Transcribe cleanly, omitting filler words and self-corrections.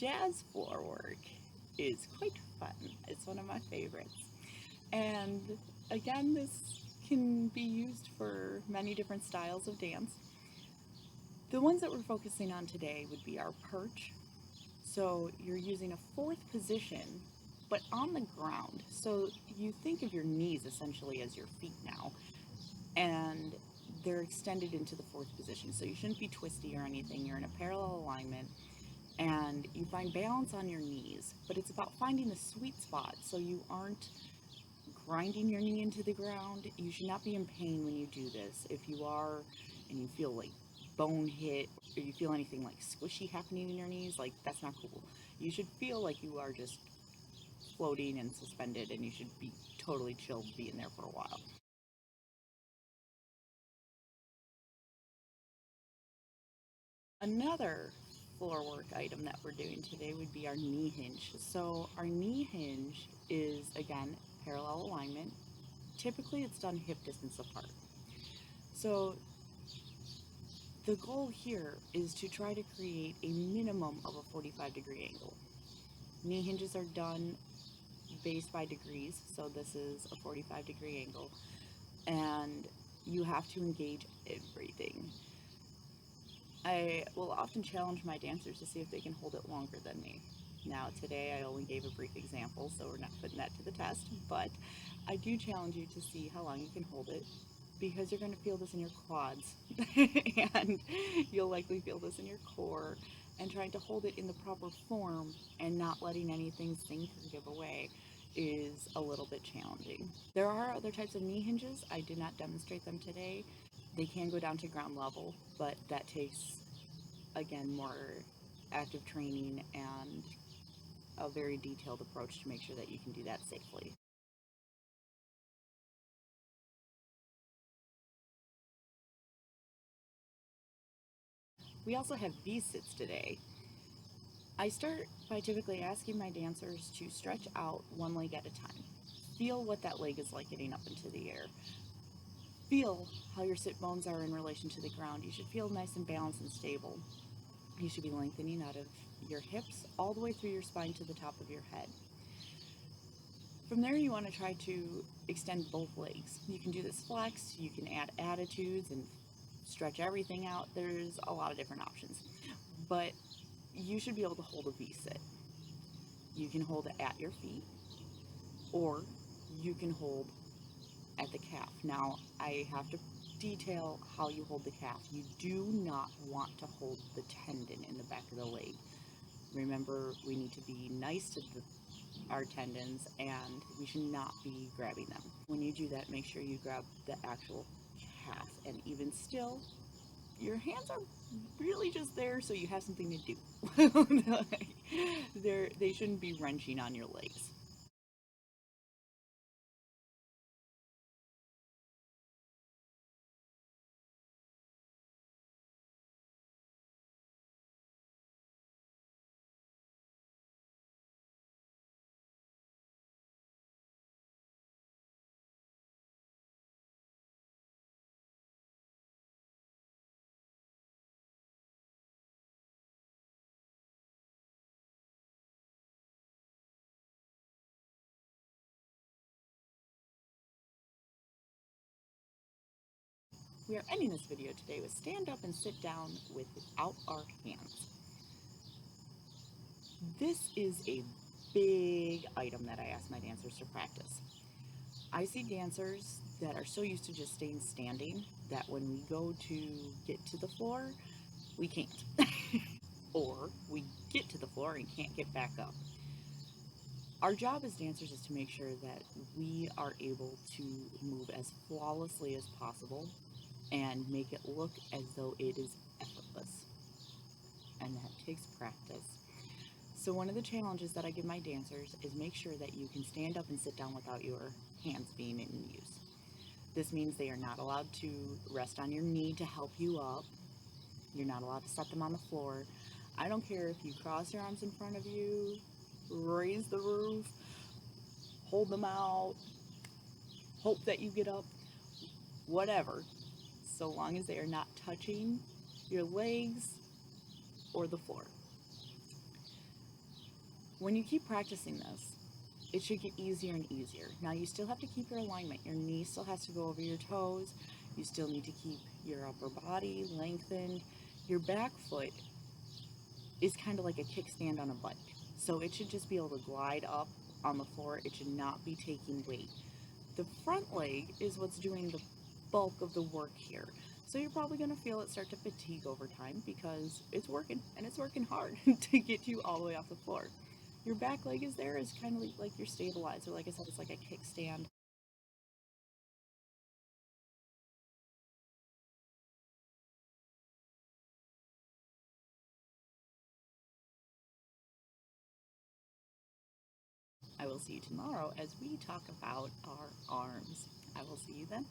Jazz floor work is quite fun. It's one of my favorites. And again, this can be used for many different styles of dance. The ones that we're focusing on today would be our perch. So you're using a fourth position, but on the ground. So you think of your knees essentially as your feet now, and they're extended into the fourth position. So you shouldn't be twisty or anything. You're in a parallel alignment, and you find balance on your knees, but it's about finding the sweet spot so you aren't grinding your knee into the ground. You should not be in pain when you do this. If you are and you feel like bone hit or you feel anything like squishy happening in your knees, like that's not cool. You should feel like you are just floating and suspended, and you should be totally chilled being there for a while. Another floor work item that we're doing today would be our knee hinge. So our knee hinge is, again, parallel alignment. Typically it's done hip distance apart. So the goal here is to try to create a minimum of a 45-degree angle. Knee hinges are done based by degrees, so this is a 45-degree angle, and you have to engage everything. I will often challenge my dancers to see if they can hold it longer than me. Now today I only gave a brief example, so we're not putting that to the test, but I do challenge you to see how long you can hold it, because you're going to feel this in your quads and you'll likely feel this in your core, and trying to hold it in the proper form and not letting anything sink or give away is a little bit challenging. There are other types of knee hinges. I did not demonstrate them today. They can go down to ground level, but that takes, again, more active training and a very detailed approach to make sure that you can do that safely. We also have V-sits today. I start by typically asking my dancers to stretch out one leg at a time. Feel what that leg is like getting up into the air. Feel how your sit bones are in relation to the ground. You should feel nice and balanced and stable. You should be lengthening out of your hips all the way through your spine to the top of your head. From there, you want to try to extend both legs. You can do this flex, you can add attitudes and stretch everything out. There's a lot of different options, but you should be able to hold a V-sit. You can hold it at your feet, or you can hold at the calf. Now, I have to detail how you hold the calf. You do not want to hold the tendon in the back of the leg. Remember, we need to be nice to our tendons, and we should not be grabbing them. When you do that, make sure you grab the actual calf, and even still, your hands are really just there so you have something to do. They shouldn't be wrenching on your legs. We are ending this video today with stand up and sit down without our hands. This is a big item that I ask my dancers to practice. I see dancers that are so used to just staying standing that when we go to get to the floor, we can't. Or we get to the floor and can't get back up. Our job as dancers is to make sure that we are able to move as flawlessly as possible and make it look as though it is effortless. And that takes practice. So one of the challenges that I give my dancers is make sure that you can stand up and sit down without your hands being in use. This means they are not allowed to rest on your knee to help you up. You're not allowed to set them on the floor. I don't care if you cross your arms in front of you, raise the roof, hold them out, hope that you get up, whatever, so long as they are not touching your legs or the floor. When you keep practicing this, it should get easier and easier. Now you still have to keep your alignment. Your knee still has to go over your toes. You still need to keep your upper body lengthened. Your back foot is kind of like a kickstand on a bike. So it should just be able to glide up on the floor. It should not be taking weight. The front leg is what's doing the bulk of the work here. So you're probably going to feel it start to fatigue over time because it's working and it's working hard to get you all the way off the floor. Your back leg is there as kind of like your stabilizer. Like I said, it's like a kickstand. I will see you tomorrow as we talk about our arms. I will see you then.